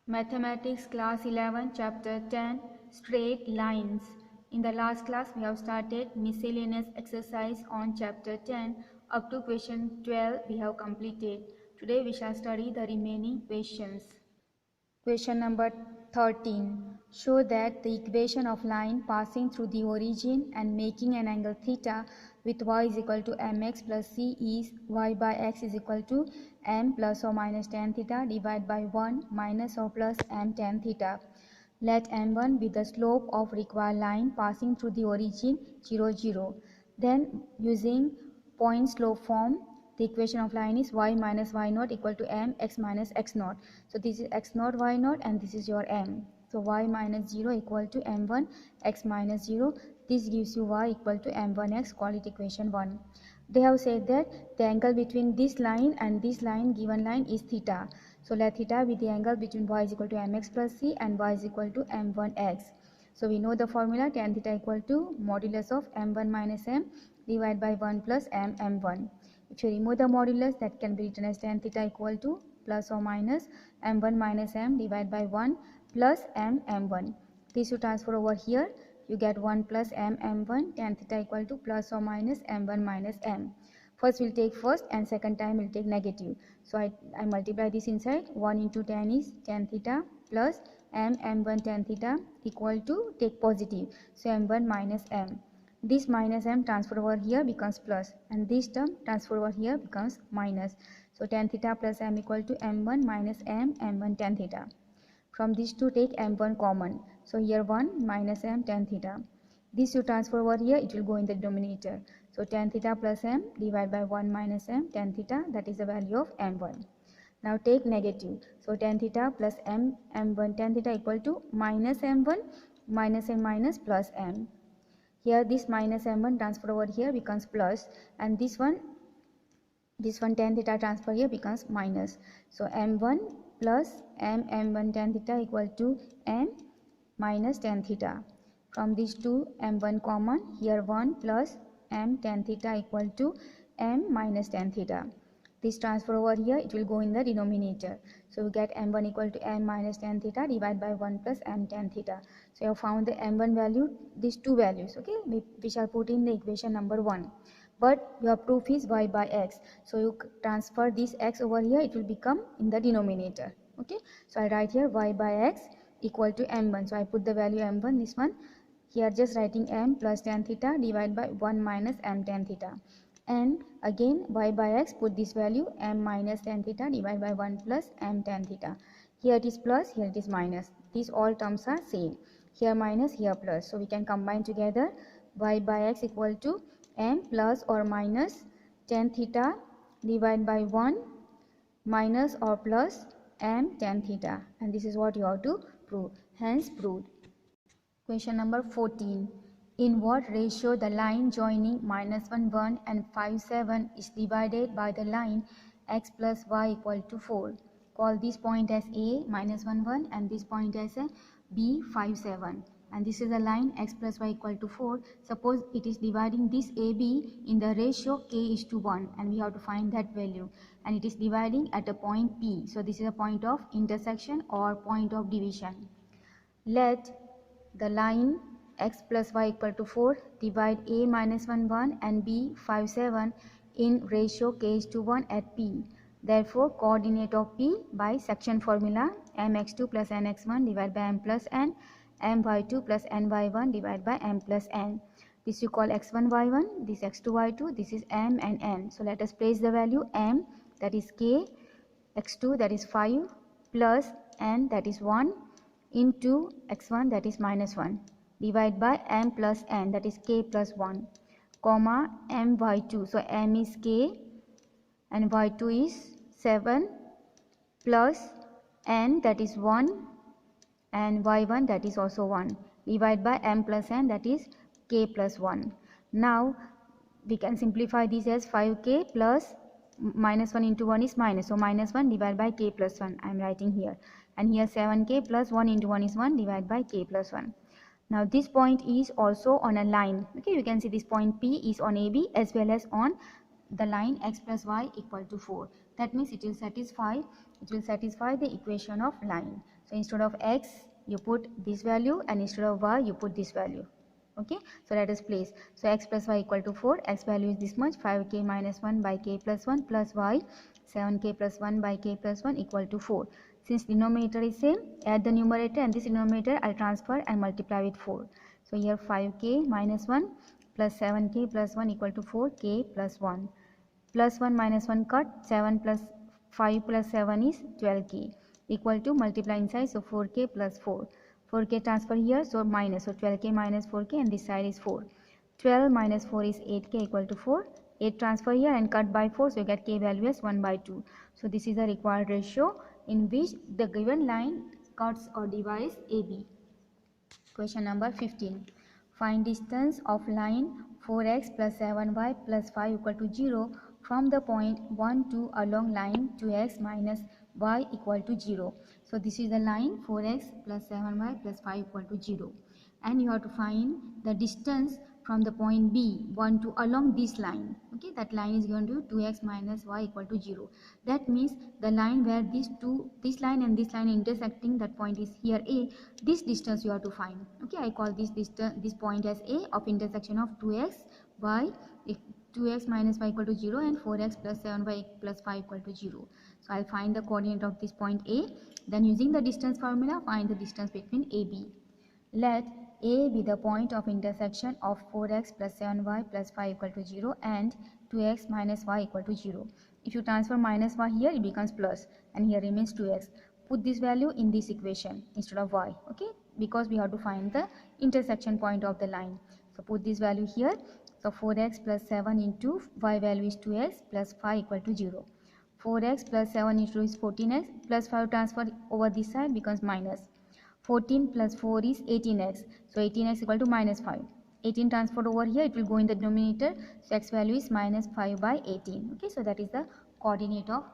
Mathematics class 11 chapter 10 straight lines. In the last class we have started miscellaneous exercise on chapter 10 up to question 12 we have completed. Today we shall study the remaining questions. Question number 13. Show that the equation of line passing through the origin and making an angle theta with y is equal to mx plus c is y by x is equal to m plus or minus tan theta divided by 1 minus or plus m tan theta. Let m1 be the slope of required line passing through the origin 0, 0. Then using point slope form, the equation of line is y minus y naught equal to m x minus x naught. So this is x naught y naught and this is your m. So y minus 0 equal to m1 x minus 0. This gives you y equal to m1x, call it equation 1. They have said that the angle between this line and this line, given line, is theta. So let theta be the angle between y is equal to mx plus c and y is equal to m1x. So we know the formula tan theta equal to modulus of m1 minus m divided by 1 plus m1. If you remove the modulus, that can be written as tan theta equal to plus or minus m1 minus m divided by 1 plus m1. This you transfer over here, you get 1 plus m1, tan theta equal to plus or minus m1 minus m. First we'll take first and second time we'll take negative. So I multiply this inside. 1 into tan is tan theta plus m1 tan theta equal to, take positive, so m1 minus m. This minus m transfer over here becomes plus and this term transfer over here becomes minus. So tan theta plus m equal to m1 minus m1 tan theta. From these two take m1 common. So here 1 minus m tan theta. This you transfer over here, it will go in the denominator. So tan theta plus m divided by 1 minus m tan theta, that is the value of m1. Now take negative. So tan theta plus m1 tan theta equal to minus m1 minus m minus plus m. Here this minus m1 transfer over here becomes plus and this one tan theta transfer here becomes minus. So m1 plus m1 tan theta equal to m minus tan theta. From these two m1 common, here 1 plus m tan theta equal to m minus tan theta. This transfer over here, it will go in the denominator. So we get m1 equal to m minus tan theta divided by 1 plus m tan theta. So you have found the m1 value, these two values, okay, we shall put in the equation number 1. But your proof is y by x. So you transfer this x over here, it will become in the denominator, okay. So I write here y by x equal to m1. So I put the value m1, this one. Here just writing m plus tan theta divided by 1 minus m tan theta. And again y by x, put this value m minus tan theta divided by 1 plus m tan theta. Here it is plus, here it is minus. These all terms are same. Here minus, here plus. So we can combine together. Y by x equal to m plus or minus tan theta divided by 1 minus or plus m tan theta. And this is what you have to prove. Hence proved. Question number 14. In what ratio the line joining minus 1, 1 and 5, 7 is divided by the line x plus y equal to 4? Call this point as A, minus 1, 1 and this point as a B, 5, 7. And this is the line x plus y equal to 4. Suppose it is dividing this AB in the ratio k is to 1 and we have to find that value. And it is dividing at a point P. So this is a point of intersection or point of division. Let the line x plus y equal to 4 divide A minus 1, 1 and B 5, 7 in ratio k is to 1 at P. Therefore, coordinate of P by section formula mx2 plus nx1 divided by m plus n, my2 plus ny1 divided by m plus n. This you call x1, y1, this x2, y2, this is m and n. So let us place the value m, that is k, x2 that is 5 plus n that is 1 into x1 that is minus 1 divided by m plus n that is k plus 1 comma m y2. So m is k and y2 is 7 plus n that is 1 and y1 that is also 1 divided by m plus n that is k plus 1. Now we can simplify this as 5k plus minus 1 into 1 is minus. So minus 1 divided by k plus 1 I am writing here. And here 7k plus 1 into 1 is 1 divided by k plus 1. Now this point is also on a line. Okay, you can see this point P is on AB as well as on the line x plus y equal to 4. That means it will satisfy the equation of line. So instead of x you put this value, and instead of y you put this value. Okay, so let us place. So x plus y equal to 4. X value is this much, 5k minus 1 by k plus 1 plus y 7k plus 1 by k plus 1 equal to 4. Since denominator is same, add the numerator, and this denominator I'll transfer and multiply with 4. So here 5k minus 1 plus 7k plus 1 equal to 4k plus 1. Plus 1 minus 1 cut, 7 plus 5 plus 7 is 12k equal to multiply inside, so 4k plus 4. 4k transfer here, so minus, so 12k minus 4k, and this side is 4. 12 minus 4 is 8k equal to 4. 8 transfer here and cut by 4, so you get k value as 1 by 2. So this is the required ratio in which the given line cuts or divides AB. Question number 15. Find distance of line 4x plus 7y plus 5 equal to 0 from the point 1, 2 along line 2x minus y equal to 0. So this is the line 4x plus 7y plus 5 equal to 0. And you have to find the distance from the point B 1 to along this line. Okay, that line is going to 2x minus y equal to 0. That means the line where this line and this line intersecting, that point is here A. This distance you have to find. Okay, I call this distance, this point as A of intersection of 2x y, 2x minus y equal to 0 and 4x plus 7y plus 5 equal to 0. So I'll find the coordinate of this point A. Then using the distance formula, find the distance between AB. Let A be the point of intersection of 4x plus 7y plus 5 equal to 0 and 2x minus y equal to 0. If you transfer minus y here, it becomes plus, and here remains 2x. Put this value in this equation instead of y, okay, because we have to find the intersection point of the line. So put this value here. So 4x plus 7 into y value is 2x plus 5 equal to 0. 4x plus 7 into is 14x plus 5 transfer over this side becomes minus. 14 plus 4 is 18x. So 18x equal to minus 5. 18 transferred over here, it will go in the denominator. So x value is minus 5 by 18. Okay, so that is the coordinate of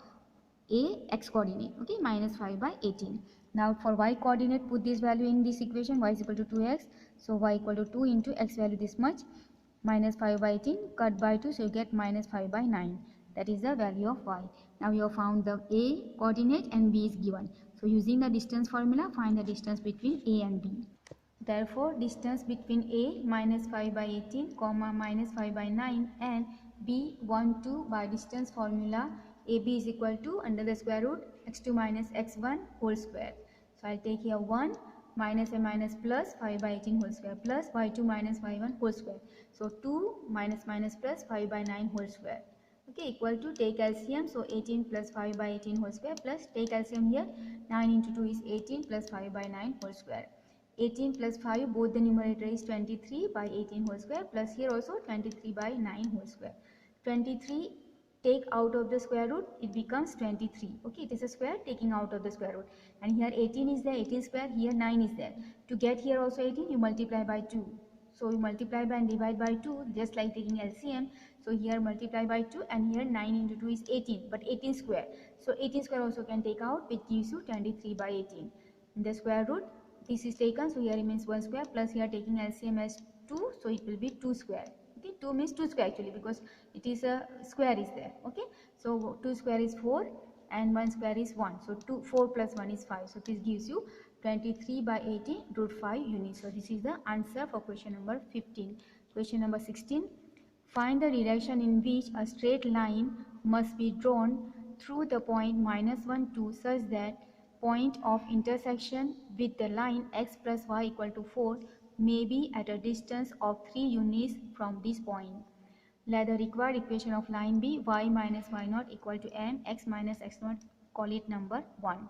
A, x coordinate. Okay, minus 5 by 18. Now for y coordinate, put this value in this equation. Y is equal to 2x. So y equal to 2 into x value this much. Minus 5 by 18 cut by 2. So you get minus 5 by 9. That is the value of y. Now you have found the A coordinate and B is given. So using the distance formula, find the distance between A and B. Therefore, distance between A minus 5 by 18, comma minus 5 by 9 and B 1, 2 by distance formula, AB is equal to under the square root x2 minus x1 whole square. So I'll take here 1 minus a minus plus 5 by 18 whole square plus y2 minus y1 whole square. So 2 minus minus plus 5 by 9 whole square. Okay, equal to take LCM, so 18 plus 5 by 18 whole square plus take LCM here, 9 into 2 is 18 plus 5 by 9 whole square. 18 plus 5, both the numerator is 23 by 18 whole square plus here also 23 by 9 whole square. 23 take out of the square root, it becomes 23. Okay, it is a square taking out of the square root, and here 18 is there, 18 square, here 9 is there. To get here also 18, you multiply by 2. So you multiply by and divide by 2, just like taking LCM. So here multiply by 2, and here 9 into 2 is 18, but 18 square. So 18 square also can take out, which gives you 23 by 18. In the square root, this is taken, so here remains 1 square, plus here taking LCM as 2, so it will be 2 square. Okay, 2 means 2 square actually, because it is a square is there. Okay, so 2 square is 4 and 1 square is 1. So 4 plus 1 is 5. So this gives you 23 by 18 root 5 units. So this is the answer for question number 15. Question number 16. Find the direction in which a straight line must be drawn through the point minus 1, 2 such that point of intersection with the line x plus y equal to 4 may be at a distance of 3 units from this point. Let the required equation of line be y minus y naught equal to m x minus x naught, call it number 1.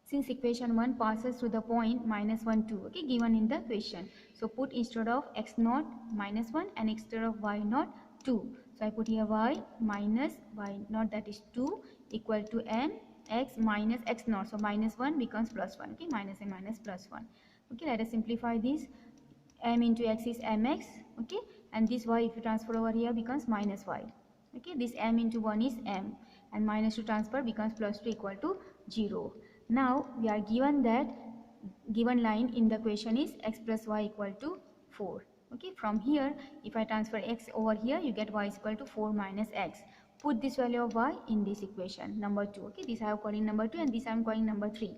Since equation 1 passes through the point minus 1, 2, okay, given in the question. So put instead of x naught minus 1 and instead of y naught 2. So I put here y minus y naught, that is 2, equal to m x minus x naught. So minus 1 becomes plus 1. Okay, minus a minus plus 1. Okay, let us simplify this. M into x is mx. Okay, and this y, if you transfer over here, becomes minus y. Okay, this m into 1 is m, and minus 2 transfer becomes plus 2 equal to 0. Now we are given that given line in the question is x plus y equal to 4. Okay, from here if I transfer x over here, you get y is equal to 4 minus x. Put this value of y in this equation number 2. Okay, this I am calling number 2 and this I am calling number 3.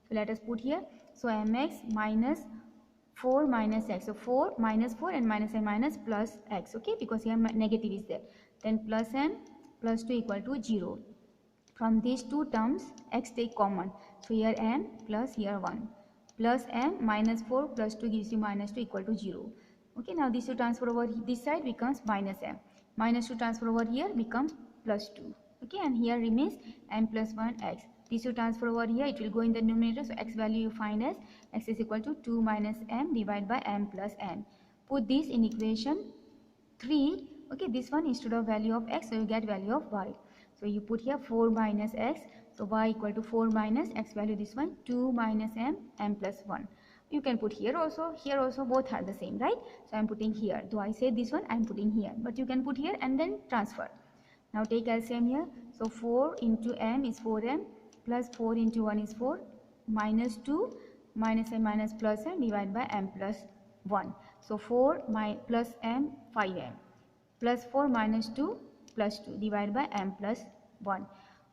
So let us put here. So mx minus 4 minus x. So 4 minus 4 and minus plus x. Okay, because here negative is there. Then plus m plus 2 equal to 0. From these two terms x take common. So here m plus here 1. Plus m minus 4 plus 2 gives you minus 2 equal to 0. Okay, now this to transfer over this side becomes minus m. Minus 2 transfer over here becomes plus 2. Okay, and here remains m plus 1 x. This to transfer over here, it will go in the numerator. So x value you find as x is equal to 2 minus m divided by m plus n. Put this in equation 3. Okay, this one instead of value of x, so you get value of y. So you put here 4 minus x. So y equal to 4 minus x value, this one 2 minus m plus 1. You can put here also, both are the same, right? So I am putting here. Though I say this one, I am putting here. But you can put here and then transfer. Now take LCM here. So 4 into m is 4m plus 4 into 1 is 4 minus 2 minus m minus plus m divided by m plus 1. So 4 plus m 5m plus 4 minus 2 plus 2 divided by m plus 1.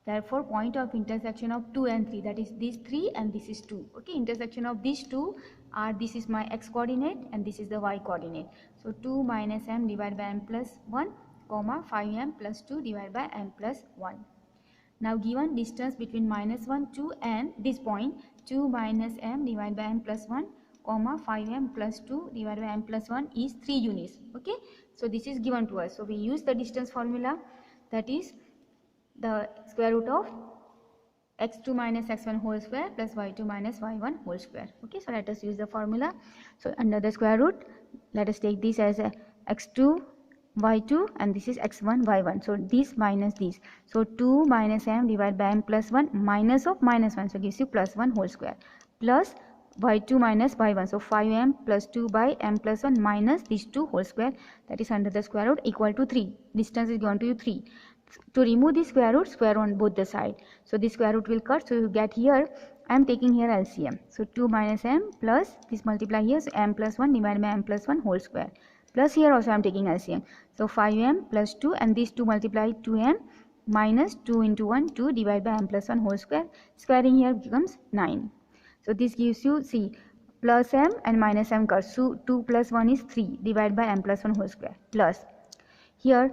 Therefore, point of intersection of 2 and 3, that is this 3 and this is 2. Okay, intersection of these two are, this is my x coordinate and this is the y coordinate. So 2 minus m divided by m plus 1 comma 5m plus 2 divided by m plus 1. Now given distance between minus 1, 2 and this point, 2 minus m divided by m plus 1 comma 5m plus 2 divided by m plus 1 is 3 units. Okay, so this is given to us. So we use the distance formula, that is the square root of x2 minus x1 whole square plus y2 minus y1 whole square. Okay, so let us use the formula. So under the square root, let us take this as a x2 y2 and this is x1 y1. So this minus this. So 2 minus m divided by m plus 1 minus of minus 1. So gives you plus 1 whole square plus y2 minus y1. So 5m plus 2 by m plus 1 minus these 2 whole square, that is under the square root, equal to 3. Distance is given to you 3. To remove the square root, square on both the side. So this square root will cut. So you get here, I am taking here LCM. So 2 minus m plus this multiply here. So m plus 1 divided by m plus 1 whole square. Plus here also I am taking LCM. So 5m plus 2 and these 2 multiply 2m minus 2 into 1 2 divided by m plus 1 whole square. Squaring here becomes 9. So this gives you, see, plus m and minus m cut. So 2 plus 1 is 3 divided by m plus 1 whole square. Plus here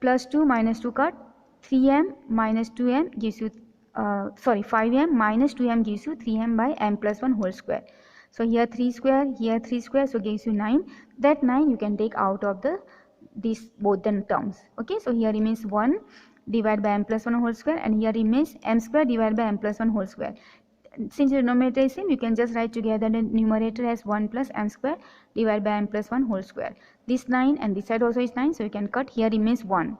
plus 2 minus 2 cut, 3m minus 2m gives you 5m minus 2m gives you 3m by m plus 1 whole square. So here 3 square, here 3 square, so gives you 9. That 9 you can take out of these both the terms. Okay, so here remains 1 divided by m plus 1 whole square and here remains m square divided by m plus 1 whole square. Since the denominator is same, you can just write together the numerator as 1 plus m square divided by m plus 1 whole square. This 9 and this side also is 9, so you can cut. Here remains 1.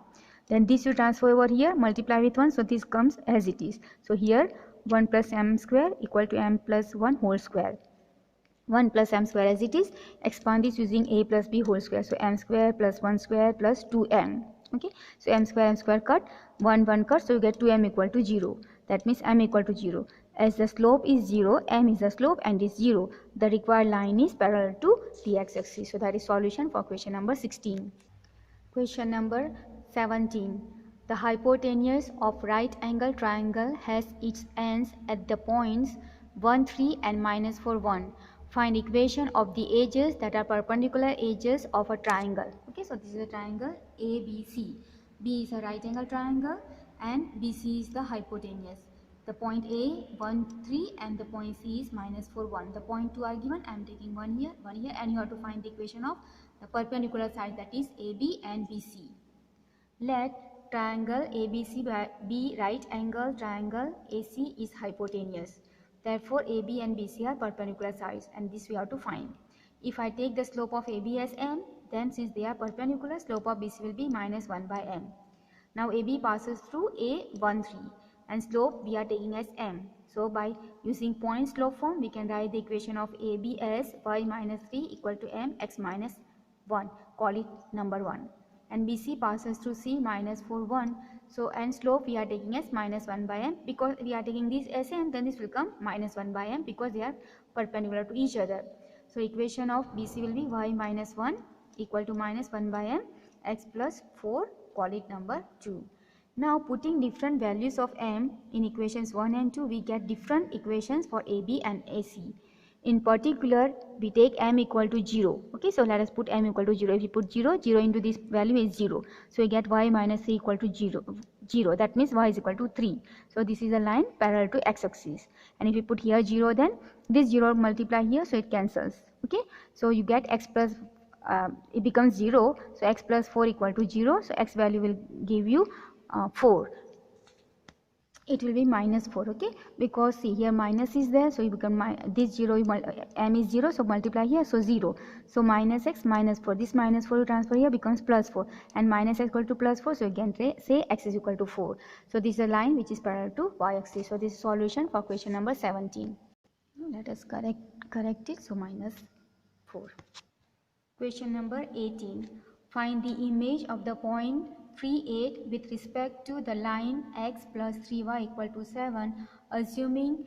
Then this you transfer over here, multiply with 1, so this comes as it is. So here 1 plus m square equal to m plus 1 whole square. 1 plus m square as it is. Expand this using a plus b whole square. So m square plus 1 square plus 2m. Okay, so m square cut, 1 cut, so you get 2m equal to 0. That means m equal to 0. As the slope is 0, m is the slope and is 0. The required line is parallel to the x-axis. So that is solution for question number 16. Question number 17. The hypotenuse of right angle triangle has its ends at the points 1, 3 and minus 4, 1. Find equation of the edges that are perpendicular edges of a triangle. Okay, so this is a triangle ABC. B is a right angle triangle and BC is the hypotenuse. The point A, 1, 3 and the point C is minus 4, 1. The point 2 are given. I am taking 1 here and you have to find the equation of the perpendicular sides, that is AB and BC. Let triangle ABC be right angle triangle, AC is hypotenuse. Therefore, AB and BC are perpendicular sides and this we have to find. If I take the slope of AB as m, then since they are perpendicular, slope of BC will be minus 1 by m. Now AB passes through A, 1, 3 and slope we are taking as m. So by using point slope form, we can write the equation of AB as y minus 3 equal to m x minus 1. Call it number 1. And BC passes through C, minus 4, 1. So and slope we are taking as minus 1 by m, because we are taking this as m, then this will come minus 1 by m because they are perpendicular to each other. So equation of BC will be y minus 1 equal to minus 1 by m x plus 4, call it number 2. Now putting different values of m in equations 1 and 2, we get different equations for AB and AC. In particular, we take m equal to 0. Okay, so let us put m equal to 0. If you put 0, 0 into this value is 0. So we get y minus 3 equal to 0. That means y is equal to 3. So this is a line parallel to x-axis. And if you put here 0, then this 0 multiply here, so it cancels. Okay, so you get x plus, it becomes 0. So x plus 4 equal to 0. So x value will give you 4. It will be minus 4. Okay, because see here minus is there, so you become this 0, m is 0, so multiply here, so 0. So minus x minus 4, this minus 4 you transfer here, becomes plus 4, and minus x equal to plus 4, so you can say x is equal to 4. So this is a line which is parallel to y-axis. So this is solution for question number 17. Now let us correct it. So minus 4. Question number 18. Find the image of the point 3, 8 with respect to the line x plus 3y equal to 7, assuming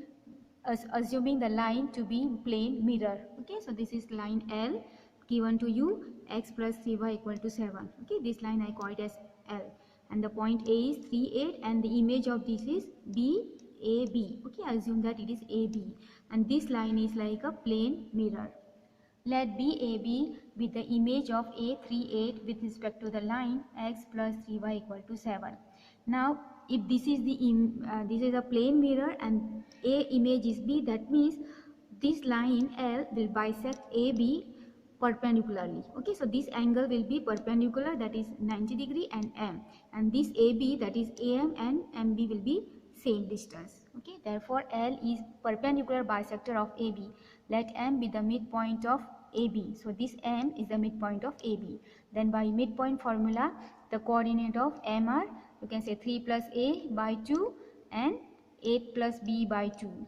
the line to be plane mirror. Okay, so this is line L given to you, x plus 3y equal to 7. Okay, this line I call it as L, and the point A is 3, 8, and the image of this is AB. Okay, assume that it is AB, and this line is like a plane mirror. Let BAB with the image of A38 with respect to the line x plus 3y equal to 7. Now, if this is this is a plane mirror and A image is B, that means this line L will bisect AB perpendicularly. Okay, so this angle will be perpendicular, that is 90 degree, and M, and this AB, that is AM and MB, will be same distance. Okay, therefore L is perpendicular bisector of AB. Let M be the midpoint of AB. So this M is the midpoint of AB. Then by midpoint formula, the coordinate of M are, you can say 3 plus A by 2 and 8 plus B by 2.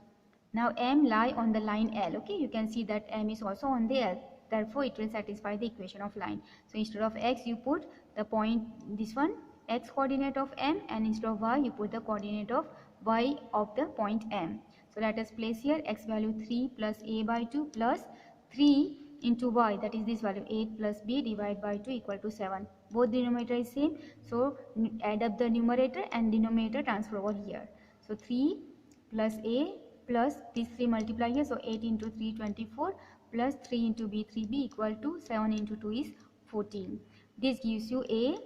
Now M lie on the line L. Okay, you can see that M is also on the L. Therefore it will satisfy the equation of line. So instead of x, you put the point, this one, x coordinate of M, and instead of y, you put the coordinate of y of the point M. So let us place here x value 3 plus A by 2 plus 3 into y, that is this value 8 plus B divided by 2 equal to 7. Both denominator is same, so add up the numerator and denominator, transfer over here. So 3 plus A plus this 3 multiply here, so 8 into 3 24 plus 3 into B 3B equal to 7 into 2 is 14. This gives you A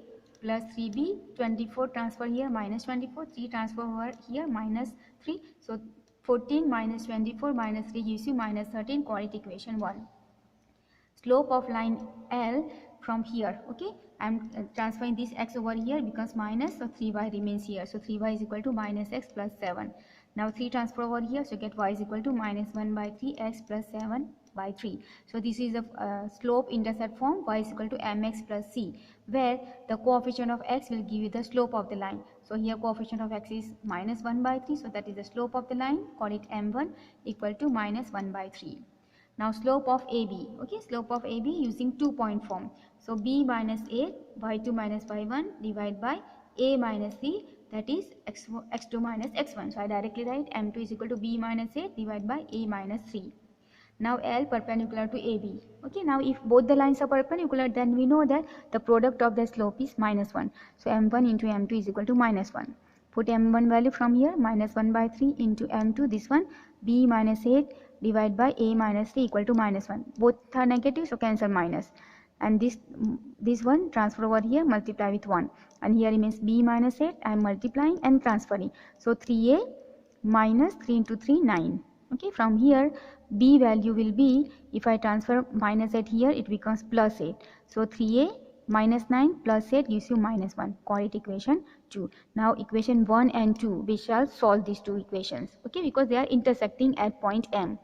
plus 3B, 24 transfer here, minus 24, 3 transfer over here, minus 3. So 14 minus 24 minus 3 gives you minus 13, call it equation 1. Slope of line L from here. Okay, I am transferring this x over here, becomes minus, so 3y remains here. So 3y is equal to minus x plus 7. Now 3 transfer over here, so get y is equal to minus 1 by 3 x plus 7 by 3. So this is a slope intercept form, y is equal to mx plus c, where the coefficient of x will give you the slope of the line. So here coefficient of x is minus 1 by 3, so that is the slope of the line, call it m1 equal to minus 1 by 3. Now slope of AB, okay, slope of AB using 2-point form. So B minus A, y2 minus y1 divided by A minus C, that is x2 minus x1. So I directly write m2 is equal to B minus A divided by A minus 3. Now L perpendicular to AB. Okay, now if both the lines are perpendicular, then we know that the product of the slope is minus 1. So m1 into m2 is equal to minus 1. Put m1 value from here, minus 1 by 3 into m2, this one, B minus 8 divided by A minus 3 equal to minus 1. Both are negative, so cancel minus. And this one transfer over here, multiply with 1. And here remains B minus 8, I am multiplying and transferring. So 3A minus 3 into 3, 9. Okay, from here B value will be, if I transfer minus 8 here, it becomes plus 8. So 3A minus 9 plus 8 gives you minus 1. Call it equation 2. Now equation 1 and 2, we shall solve these two equations. Okay, because they are intersecting at point M.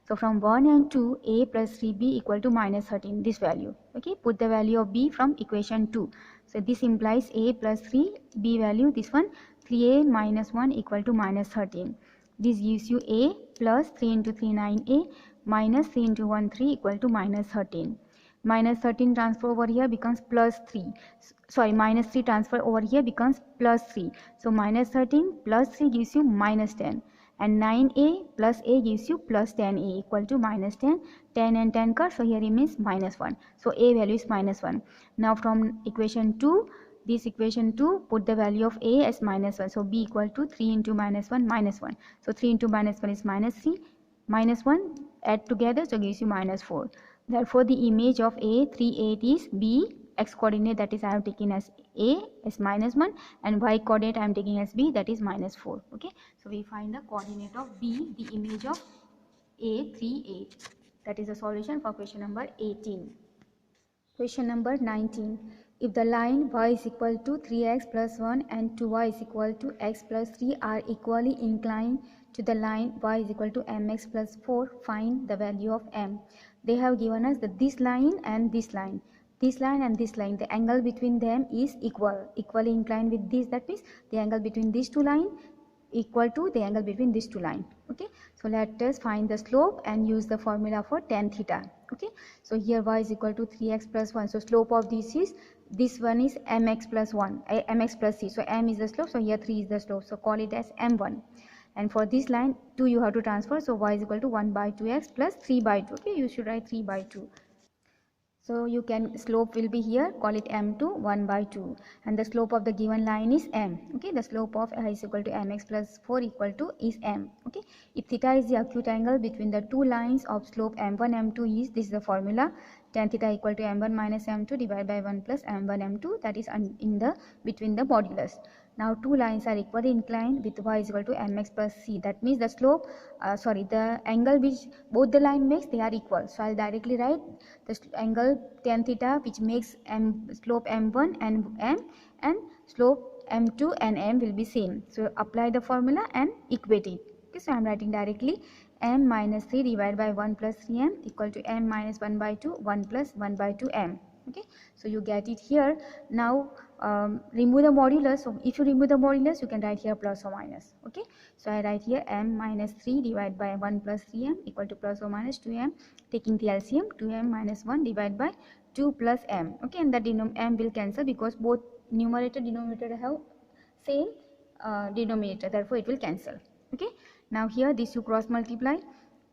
So from 1 and 2, A plus 3B equal to minus 13, this value. Okay, put the value of B from equation 2. So this implies A plus 3, B value, this one, 3A minus 1 equal to minus 13. This gives you A plus 3 into 3, 9A, minus 3 into 1, 3 equal to minus 13. Minus 13 transfer over here becomes plus 3. Sorry, minus 3 transfer over here becomes plus 3. So minus 13 plus 3 gives you minus 10. And 9A plus A gives you plus 10A equal to minus 10. 10 and 10 cut, so here remains minus 1. So A value is minus 1. Now from equation 2, this equation 2, put the value of a as -1. So b equal to 3 into -1 -1. So 3 into -1 is -3, -1 add together, so gives you -4. Therefore the image of a 3 8 is b, x coordinate that is I have taken as a is -1, and y coordinate I am taking as b, that is -4. Okay, so we find the coordinate of b, the image of a 3 8. That is the solution for question number 18. Question number 19. If the line y is equal to 3x plus 1 and 2y is equal to x plus 3 are equally inclined to the line y is equal to mx plus 4, find the value of m. They have given us that this line and this line. This line and this line, the angle between them is equally inclined with this. That means the angle between these two lines equal to the angle between these two lines. Okay, so let us find the slope and use the formula for tan theta. Okay, so here y is equal to 3x plus 1, so slope of this one is mx plus 1, mx plus c, so m is the slope, so here 3 is the slope, so call it as m1. And for this line 2 you have to transfer, so y is equal to 1 by 2x plus 3 by 2. Okay, you should write 3 by 2. So you can, slope will be here, call it m2, 1 by 2, and the slope of the given line is m. Okay, the slope of I is equal to mx plus 4 equal to is m. Okay, if theta is the acute angle between the two lines of slope m1 m2 is, this is the formula, tan theta equal to m1 minus m2 divided by 1 plus m1 m2, that is in the between the modulus. Now two lines are equally inclined with y is equal to mx plus c. That means the slope, the angle which both the line makes, they are equal. So I'll directly write the angle tan theta which makes slope m1 and m, and slope m2 and m will be same. So apply the formula and equate it. Okay, so I'm writing directly m minus 3 divided by 1 plus 3m equal to m minus 1 by 2, 1 plus 1 by 2m. Okay, so you get it here. Now remove the modulus. So if you remove the modulus, you can write here plus or minus. Okay, so I write here m minus 3 divided by 1 plus 3m equal to plus or minus 2m, taking the LCM, 2m minus 1 divided by 2 plus m. Okay, and the m will cancel because both numerator denominator have same denominator, therefore it will cancel. Okay, now here this you cross multiply,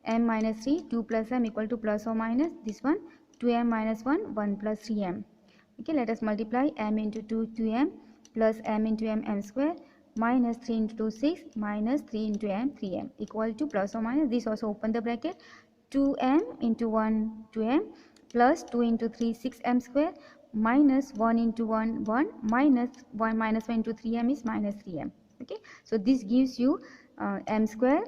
m minus 3, 2 plus m equal to plus or minus this one, 2m minus 1, 1 plus 3m. Okay, let us multiply m into 2, 2m plus m into m square minus 3 into 2, 6 minus 3 into m, 3m equal to plus or minus this, also open the bracket, 2m into 1, 2m plus 2 into 3, 6m square minus 1 into 1, 1 minus 1 minus 1 into 3m is minus 3m. Okay, so this gives you m square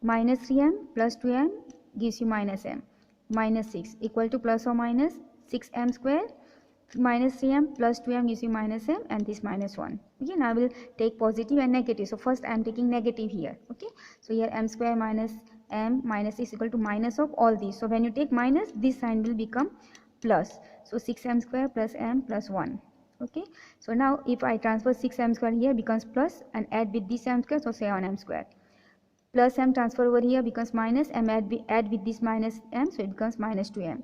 minus 3m plus 2m gives you minus m, minus 6 equal to plus or minus 6m square minus 3m plus 2m gives you minus m, and this minus 1. Okay, now I will take positive and negative. So first I am taking negative here. Okay, so here m square minus m minus is equal to minus of all these. So when you take minus, this sign will become plus. So 6m square plus m plus 1. Okay, so now if I transfer 6m square here becomes plus, and add with this m square, so 7m square. Plus m transfer over here becomes minus, m add with this minus m, so it becomes minus 2m.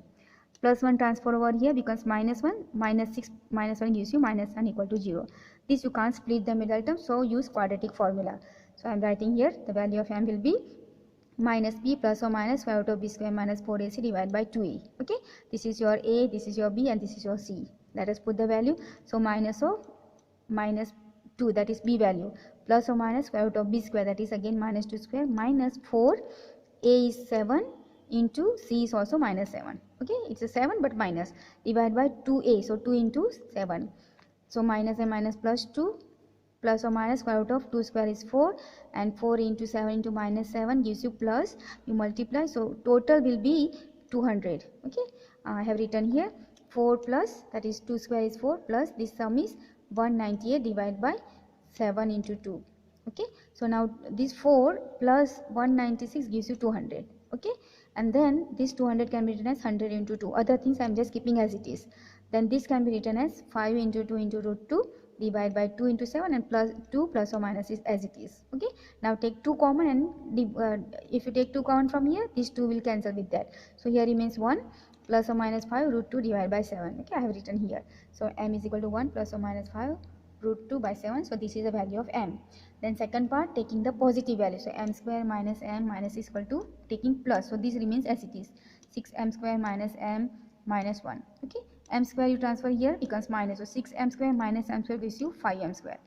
Plus 1 transfer over here becomes minus 1, minus 6 minus 1 gives you minus 1 equal to 0. This you can't split the middle term, so use quadratic formula. So I am writing here the value of m will be minus b plus or minus square root of b square minus 4ac divided by 2a. Okay, this is your a, this is your b, and this is your c. Let us put the value. So minus of minus 2, that is b value, plus or minus square root of b square, that is again minus 2 square, minus 4, a is 7 into c is also minus 7. Okay, it's a 7 but minus, divided by 2a, so 2 into 7, so minus and minus plus 2, plus or minus square root of 2 square is 4, and 4 into 7 into minus 7 gives you plus, you multiply, so total will be 200. Okay, I have written here 4 plus, that is 2 square is 4, plus this sum is 198 divided by 7 into 2. Okay, so now this 4 plus 196 gives you 200. Okay, and then this 200 can be written as 100 into 2. Other things I am just keeping as it is. Then this can be written as 5 into 2 into root 2 divided by 2 into 7, and plus 2 plus or minus is as it is. Okay, now take 2 common, and if you take 2 common from here, these 2 will cancel with that. So here remains 1 plus or minus 5 root 2 divided by 7. Okay, I have written here. So m is equal to 1 plus or minus 5 root 2 by 7. So this is the value of m. Then second part, taking the positive value. So m square minus m minus is equal to taking plus. So this remains as it is. 6m square minus m minus 1. Okay, m square you transfer here becomes minus, so 6m square minus m square gives you 5m square.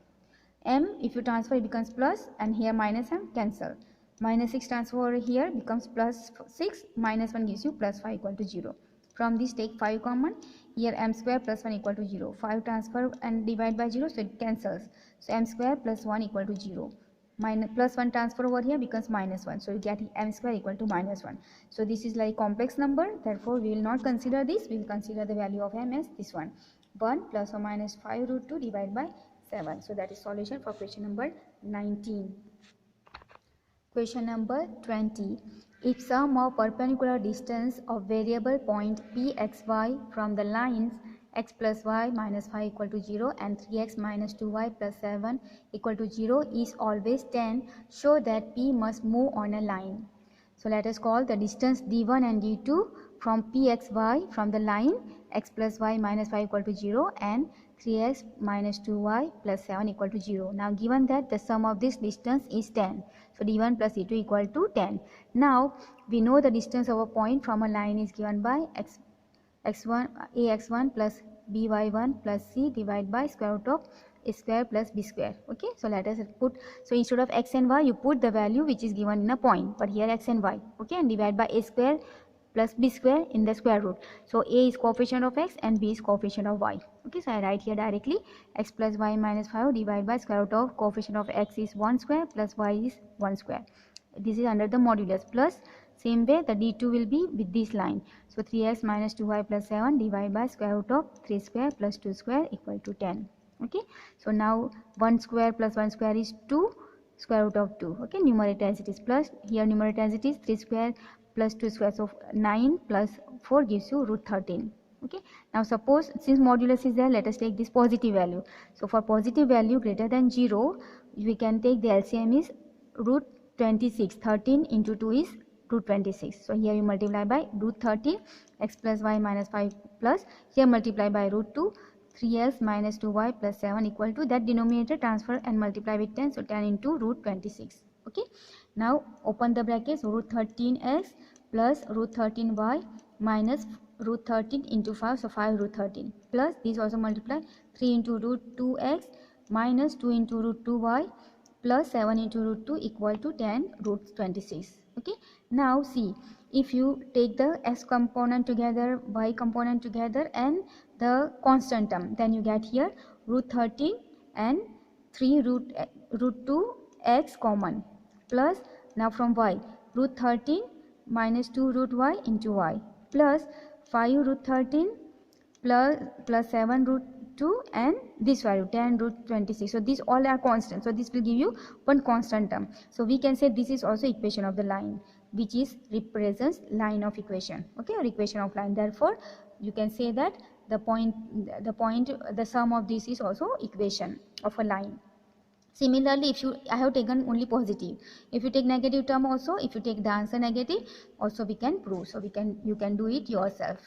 M if you transfer it becomes plus, and here minus m cancel. Minus 6 transfer over here becomes plus 6, minus 1 gives you plus 5 equal to 0. From this take 5 common, here m square plus 1 equal to 0. 5 transfer and divide by 0, so it cancels. So m square plus 1 equal to 0. Minus plus 1 transfer over here becomes minus 1, so you get m square equal to minus 1. So this is like complex number, therefore we will not consider this, we will consider the value of m as this one, 1 plus or minus 5 root 2 divided by 7. So that is solution for question number 19. Question number 20. If sum of perpendicular distance of variable point pxy from the lines x plus y minus 5 equal to 0 and 3x minus 2y plus 7 equal to 0 is always 10, show that p must move on a line. So let us call the distance d1 and d2 from pxy from the line x plus y minus 5 equal to 0 and 3x minus 2y plus 7 equal to 0. Now given that the sum of this distance is 10, so d1 plus d2 equal to 10. Now we know the distance of a point from a line is given by x1 ax1 plus by1 plus c divided by square root of a square plus b square. Okay, so let us put, so instead of x and y you put the value which is given in a point, but here x and y. Okay, and divide by a square plus b square in the square root. So a is coefficient of x and b is coefficient of y. Okay, so I write here directly x plus y minus 5 divided by square root of coefficient of x is 1 square plus y is 1 square. This is under the modulus, plus same way the d2 will be with this line. So 3x minus 2y plus 7 divided by square root of 3 square plus 2 square equal to 10. Okay, so now 1 square plus 1 square is 2 square root of 2. Okay, numerator as it is plus, here numerator as it is 3 square plus 2 square, so 9 plus 4 gives you root 13. Okay, now suppose since modulus is there, let us take this positive value. So for positive value greater than 0, we can take the LCM is root 26. 13 into 2 is root 26. So here you multiply by root 13, x plus y minus 5 plus, here multiply by root 2, 3x minus 2y plus 7 equal to that denominator transfer and multiply with 10, so 10 into root 26. Okay, now open the brackets, root 13x plus root 13y minus root 13 into 5, so 5 root 13 plus this also multiply 3 into root 2x minus 2 into root 2y plus 7 into root 2 equal to 10 root 26. Okay, now see, if you take the x component together, y component together and the constant term, then you get here root 13 and 3 root 2 x common plus, now from y root 13 minus 2 root y into y plus 5 root 13 plus 7 root 2 and this value 10 root 26. So these all are constant, so this will give you one constant term. So we can say this is also equation of the line, which is represents line of equation. Okay, or equation of line. Therefore you can say that the sum of this is also equation of a line. Similarly, if I have taken only positive, if you take negative term also, if you take the answer negative also, we can prove. So you can do it yourself.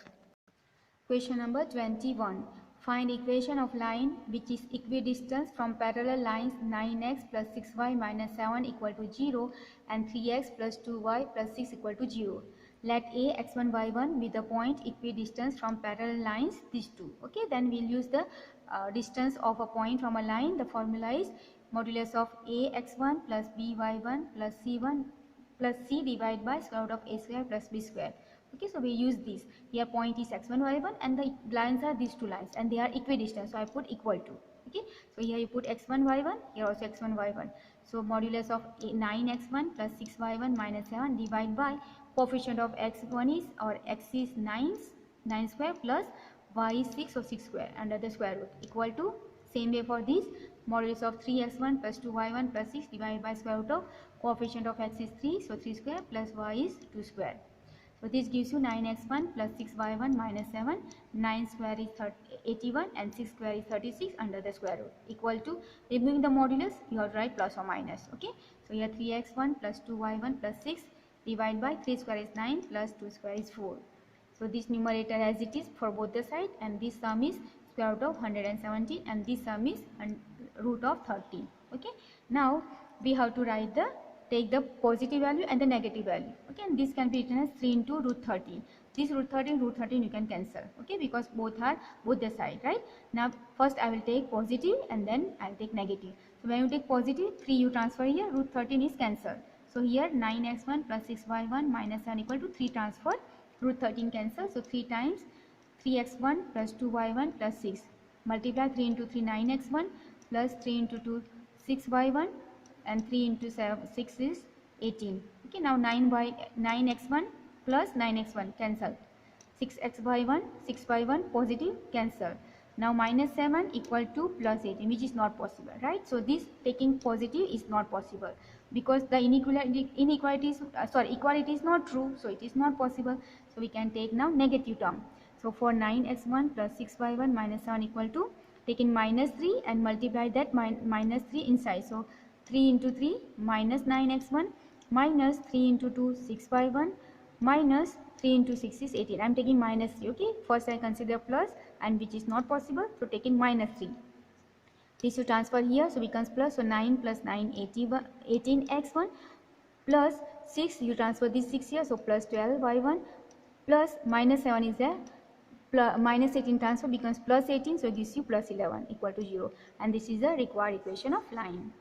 Question number 21. Find equation of line which is equidistant from parallel lines 9x plus 6y minus 7 equal to 0 and 3x plus 2y plus 6 equal to 0. Let A x1 y1 be the point equidistant from parallel lines these two. Okay, then we'll use the distance of a point from a line. The formula is modulus of A x1 plus B y1 plus C1 plus C divided by square root of A square plus B square. Okay, so we use this. Here point is x1 y1 and the lines are these two lines and they are equidistant, so I put equal to. Okay, so here you put x1 y1, here also x1 y1. So modulus of 9x1 plus 6y1 minus 7 divided by coefficient of x1 is, or x is 9 square plus y is 6, so 6 square under the square root equal to, same way for this, modulus of 3x1 plus 2y1 plus 6 divided by square root of coefficient of x is 3, so 3 square plus y is 2 square. So this gives you 9x1 plus 6y1 minus 7, 9 square is 81 and 6 square is 36 under the square root equal to, removing the modulus you have to write plus or minus. Okay, so here 3x1 plus 2y1 plus 6 divided by 3 square is 9 plus 2 square is 4. So this numerator as it is for both the side, and this sum is square root of 117 and this sum is root of 13. Okay, now we have to write the take the positive value and the negative value. Okay, and this can be written as 3 into root 13. This root 13 you can cancel. Okay, because both the side, right? Now first I will take positive and then I'll take negative. So when you take positive, 3 you transfer here, root 13 is cancelled. So here 9x1 plus 6y1 minus 7 equal to 3 transfer, root 13 cancel. So 3 times 3x1 plus 2y1 plus 6. Multiply 3 into 3 9x1 plus 3 into 2 6y1 and 3 into 6 is 18. Okay, now 9x1 plus 9x1 cancel. 6x1 6y1 positive cancel. Now minus 7 equal to plus 18, which is not possible, right? So this taking positive is not possible because the equality is not true, so it is not possible. So we can take now negative term. So for 9x1 plus 6y1 minus 7 equal to, take in minus 3 and multiply that minus 3 inside. So 3 into 3 minus 9x1 minus 3 into 2 6y1 minus 3 into 6 is 18. I am taking minus 3. Okay, first I consider plus, and which is not possible, so taking minus 3. This you transfer here, so becomes plus. So 9 plus 9 18x1 plus 6 you transfer this 6 here, so plus 12y1 plus minus 7 is there, plus minus 18 transfer becomes plus 18, so it gives you plus 11 equal to 0, and this is the required equation of line.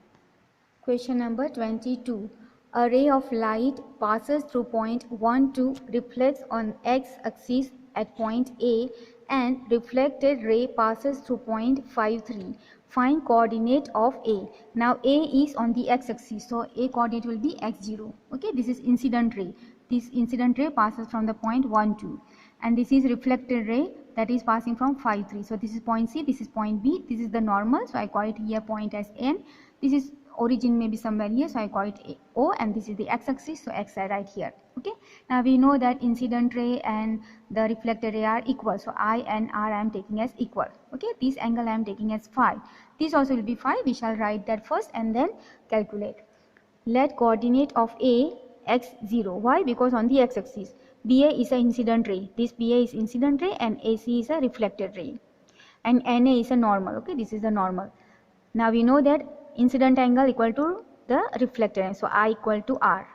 Question number 22. A ray of light passes through point 1, 2, reflects on x-axis at point A, and reflected ray passes through point 5, 3. Find coordinate of A. Now A is on the x-axis, so A coordinate will be x0. Okay, this is incident ray. This incident ray passes from the point 1, 2. And this is reflected ray that is passing from 5, 3. So this is point C, this is point B, this is the normal, so I call it here point as N. This is origin may be somewhere here, so I call it O, and this is the x-axis, so x I write here. Okay, now we know that incident ray and the reflected ray are equal, so I and R I am taking as equal. Okay, this angle I am taking as phi. This also will be phi. We shall write that first and then calculate. Let coordinate of A x0. Why? Because on the x-axis BA is an incident ray. This BA is incident ray and AC is a reflected ray, and NA is a normal. Okay, this is the normal. Now we know that incident angle equal to the reflected angle, so I equal to R.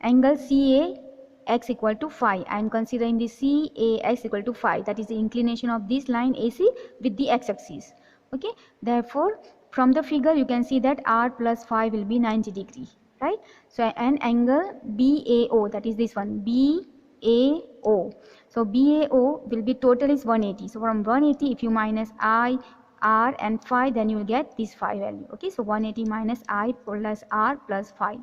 Angle CA x equal to phi. I am considering the CAX equal to phi, that is the inclination of this line AC with the x-axis. Okay, therefore from the figure you can see that R plus phi will be 90 degree, right? So an angle BAO, that is this one, BAO. So BAO will be total is 180. So from 180, if you minus I, R and phi, then you will get this phi value. Okay, so 180 minus I plus R plus phi.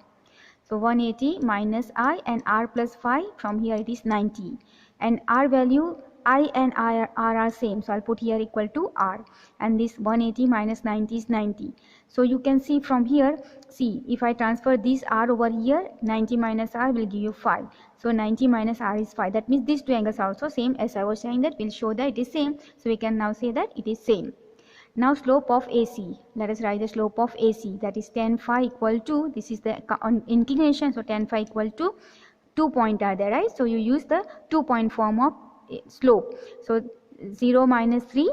So 180 minus I and R plus phi, from here it is 90. And R value, I and R are same, so I'll put here equal to R. And this 180 minus 90 is 90. So you can see from here, see, if I transfer this R over here, 90 minus R will give you phi. So 90 minus R is phi. That means these two angles are also same. As I was saying that, we'll show that it is same. So we can now say that it is same. Now slope of AC, let us write the slope of AC, that is tan phi equal to, this is the inclination, so tan phi equal to 2 point are there, right? So you use the 2 point form of slope. So 0 minus 3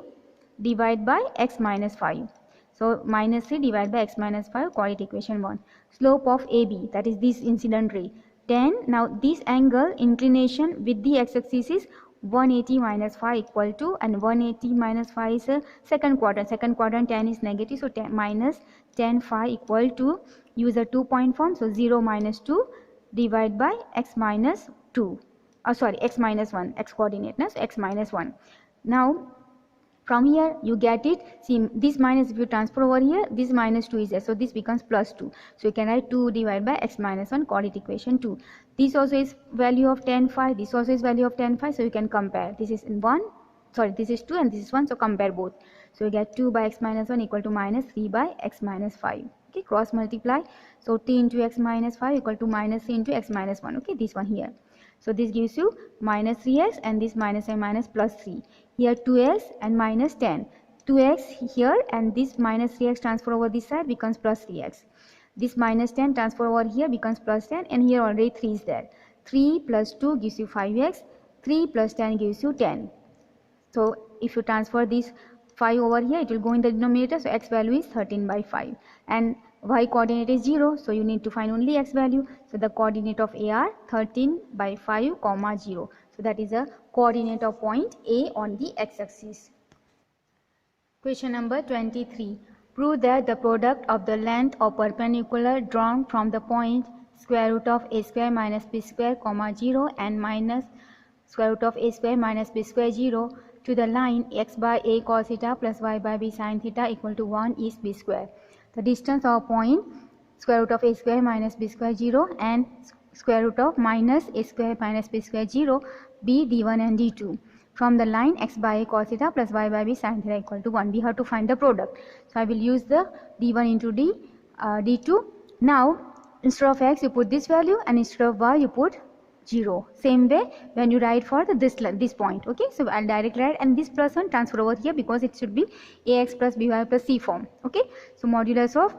divided by x minus 5. So minus 3 divided by x minus 5, call it equation 1. Slope of AB, that is this incident ray, tan. Now this angle inclination with the x-axis is 180 minus phi equal to, and 180 minus phi is a second quadrant, tan is negative, so minus tan phi equal to, use a 2 point form, so 0 minus 2 divided by x minus 2, x minus 1, x coordinate, so x minus 1. Now from here you get it, see this minus, if you transfer over here, this minus 2 is there, so this becomes plus 2. So you can write 2 divided by x minus 1, call it equation 2. This also is value of tan phi, this also is value of tan phi, so you can compare. This is 1, this is 2 and this is 1, so compare both. So you get 2 by x minus 1 equal to minus 3 by x minus 5. Okay, cross multiply. So t into x minus 5 equal to minus 3 into x minus 1. Okay, this one here. So this gives you minus 3x, and this minus and minus plus 3. Here 2x and minus 10. 2x here, and this minus 3x transfer over this side becomes plus 3x. This minus 10 transfer over here becomes plus 10, and here already 3 is there. 3 plus 2 gives you 5x. 3 plus 10 gives you 10. So if you transfer this 5 over here, it will go in the denominator, so x value is 13 by 5. And y coordinate is 0, so you need to find only x value. So the coordinate of A are 13 by 5 comma 0. So that is a coordinate of point A on the x-axis. Question number 23. Prove that the product of the length of perpendicular drawn from the point square root of a square minus b square comma 0 and minus square root of a square minus b square 0 to the line x by a cos theta plus y by b sin theta equal to 1 is b square. The distance of point square root of a square minus b square 0 and square root of minus a square minus b square 0 be d1 and d2 from the line x by a cos theta plus y by b sin theta equal to 1. We have to find the product. So I will use the d1 into d2. Now instead of x you put this value and instead of y you put 0. Same way when you write for this point. Okay, so I'll directly write and this plus 1 transfer over here because it should be ax plus by plus c form. Okay, so modulus of,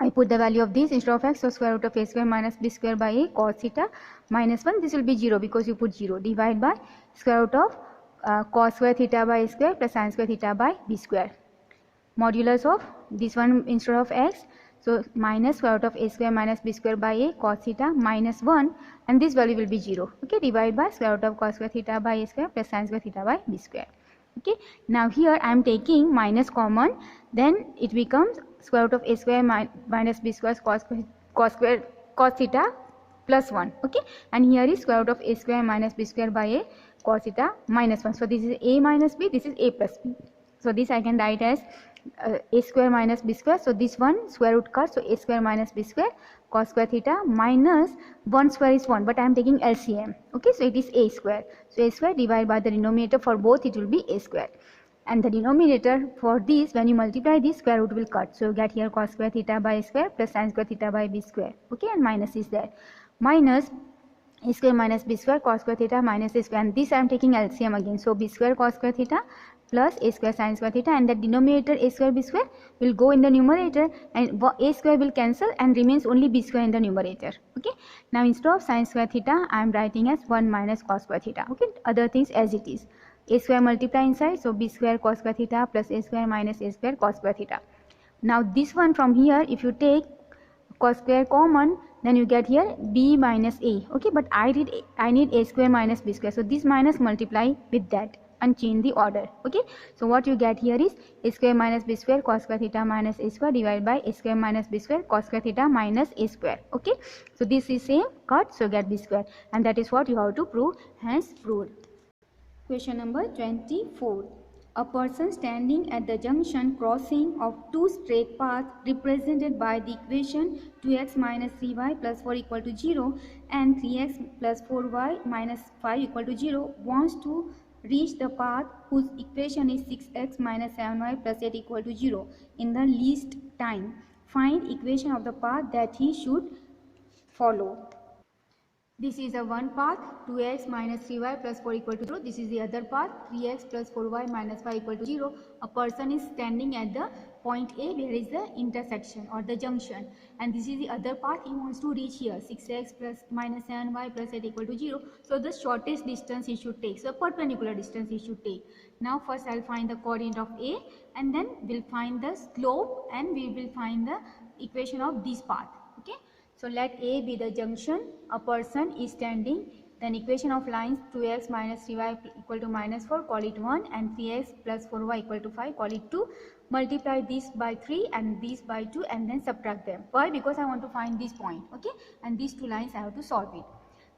I put the value of this instead of x, so square root of a square minus b square by a cos theta minus 1, this will be 0 because you put 0, divide by square root of cos square theta by a square plus sin square theta by b square. Modulus of this one instead of x, so minus square root of a square minus b square by a cos theta minus 1 and this value will be 0. Okay, divide by square root of cos square theta by a square plus sin square theta by b square. Okay, now here I am taking minus common, then it becomes square root of a square minus b square cos theta plus 1. Okay, and here is square root of a square minus b square by a cos theta minus 1. So this is a minus b, this is a plus b. So this I can write as a square minus b square. So this one square root cut, so a square minus b square cos square theta minus 1 square is 1, but I am taking LCM. Okay, so it is a square. So a square divided by the denominator for both, it will be a square. And the denominator for this, when you multiply this, square root will cut. So you get here cos square theta by a square plus sin square theta by b square. Okay, and minus is there. Minus a square minus b square cos square theta minus a square, and this I am taking LCM again. So b square cos square theta plus a square sin square theta, and the denominator a square b square will go in the numerator and a square will cancel and remains only b square in the numerator. Okay, now instead of sin square theta I am writing as 1 minus cos square theta. Okay, other things as it is. A square multiply inside, so b square cos square theta plus a square minus a square cos square theta. Now this one from here, if you take cos square common, then you get here b minus a. Okay, but I need a square minus b square, so this minus multiply with that and change the order. Okay, so what you get here is a square minus b square cos square theta minus a square divided by a square minus b square cos square theta minus a square. Okay, so this is same cut, so get b square, and that is what you have to prove, hence proved. Question number 24. A person standing at the junction crossing of two straight paths represented by the equation 2x minus 3y plus 4 equal to 0 and 3x plus 4y minus 5 equal to 0 wants to reach the path whose equation is 6x minus 7y plus 8 equal to 0 in the least time. Find equation of the path that he should follow. This is the one path, 2x minus 3y plus 4 equal to 0. This is the other path, 3x plus 4y minus 5 equal to 0. A person is standing at the point A where is the intersection or the junction, and this is the other path he wants to reach here, 6x plus minus 7y plus 8 equal to 0. So the shortest distance he should take, so perpendicular distance he should take. Now first I will find the coordinate of A, and then we will find the slope, and we will find the equation of this path. Okay, so let A be the junction, a person is standing, then equation of lines 2x minus 3y equal to minus 4, call it 1, and 3x plus 4y equal to 5, call it 2. Multiply this by 3 and this by 2 and then subtract them. Why? Because I want to find this point. Okay, and these two lines I have to solve it.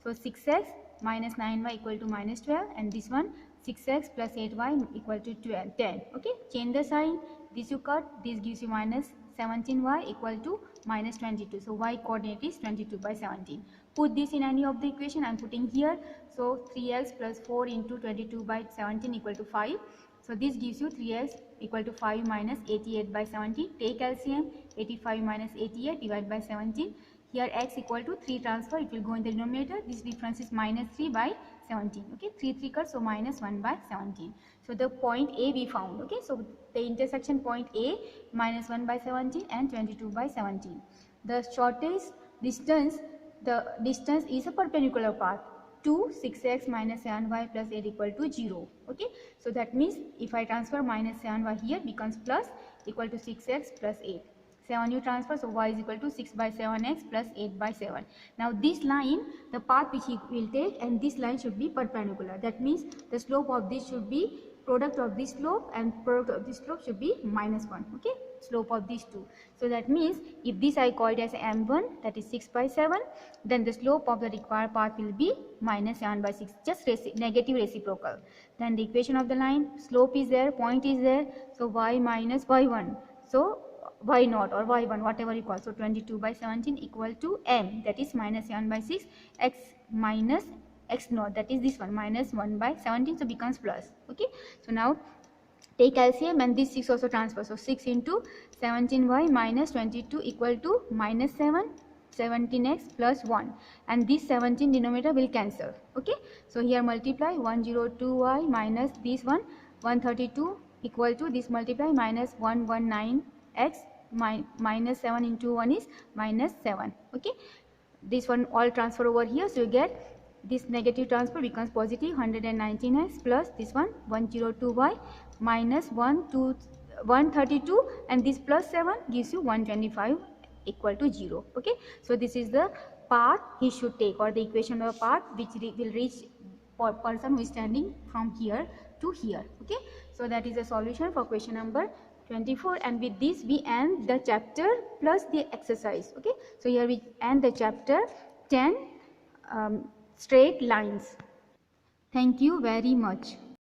So 6x minus 9y equal to minus 12, and this one 6x plus 8y equal to 10. Okay, change the sign, this you cut, this gives you minus 17y equal to minus 22. So y coordinate is 22 by 17. Put this in any of the equation I am putting here. So 3x plus 4 into 22 by 17 equal to 5. So this gives you 3x equal to 5 minus 88 by 17. Take LCM, 85 minus 88 divided by 17. Here x equal to 3 transfer, it will go in the denominator. This difference is minus 3 by 17. Okay, 3 cut, so minus 1 by 17. So the point A we found. Okay, so the intersection point A minus 1 by 17 and 22 by 17. The shortest distance, the distance is a perpendicular path to 6x minus 7y plus 8 equal to 0. Okay, so that means if I transfer minus 7y here becomes plus equal to 6x plus 8. 7 you transfer, so y is equal to 6 by 7x plus 8 by 7. Now this line, the path which he will take, and this line should be perpendicular. That means the slope of this should be product of this slope, and product of this slope should be -1. Okay, slope of these two. So that means if this I call it as m1, that is 6 by 7, then the slope of the required path will be -7 by 6, just negative reciprocal. Then the equation of the line, slope is there, point is there, so y minus y1, so y naught or y1, whatever you call, so 22 by 17 equal to m, that is -7 by 6, x minus x naught, that is this one, -1 by 17, so becomes plus. Okay, so now take LCM and this 6 also transfer, so 6 into 17y minus 22 equal to -7, 17x plus 1, and this 17 denominator will cancel. Okay, so here multiply 102y minus this one 132 equal to this multiply minus 119x minus 7 into 1 is -7. Okay, this one all transfer over here, so you get this negative transfer becomes positive 119x plus this one 102y minus 132, and this plus 7 gives you 125 equal to 0. Okay, so this is the path he should take, or the equation of the path which will reach person who is standing from here to here. Okay, so that is the solution for question number 24, and with this we end the chapter plus the exercise. Okay, so here we end the chapter 10, straight lines. Thank you very much.